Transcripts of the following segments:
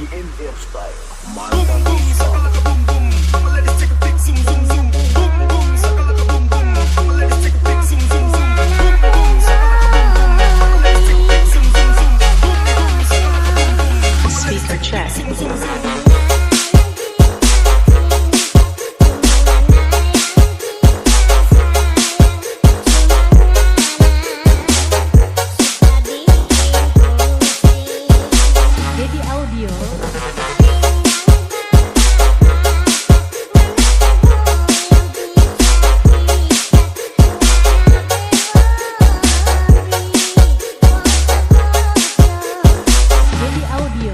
DMR Style. Boom Mantap boom, sakalaka boom boom. All my ladies take a pic, zoom zoom zoom. Boom boom, sakalaka boom boom. All my ladies take a pic, zoom zoom zoom. Boom boom, sakalaka boom boom. All my ladies take a pic, zoom zoom zoom. Boom boom, sakalaka boom boom. Speaker check. Zoom zoom zoom. Jadi audio. Jadi audio.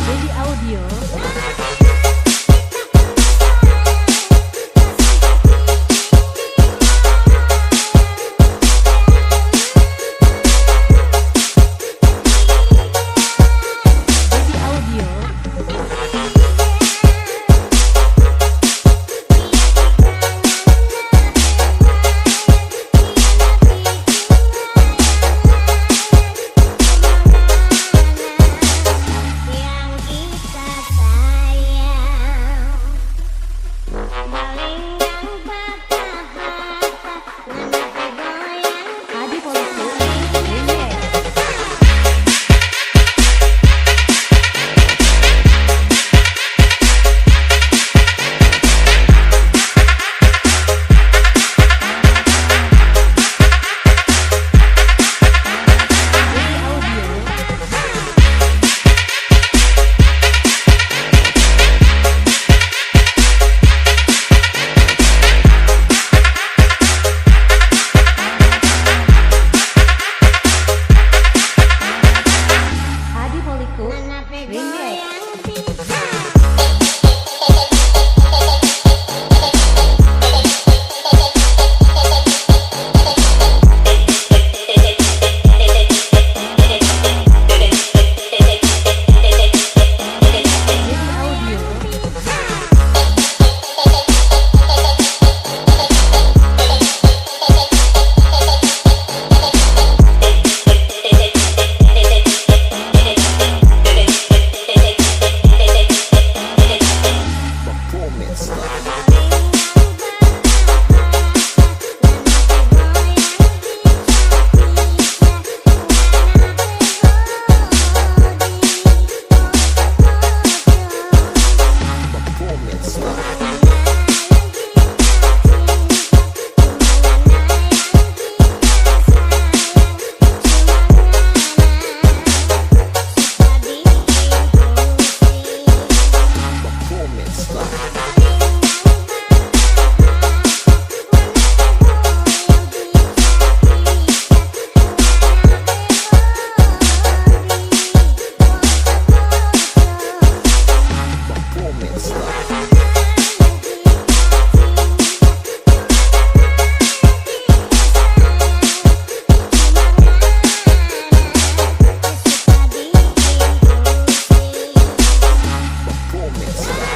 Jadi audio. Jadi audio. Yang kita sayang Balinggang patah harta Nanti goyang Adi Poliku. Remix. Jadi audio. Adi Poliku. Nanti Remix. goyang bisa Jadi audio. Performance Style. Performance Style. Performance Style. Performance Style. Performance Style.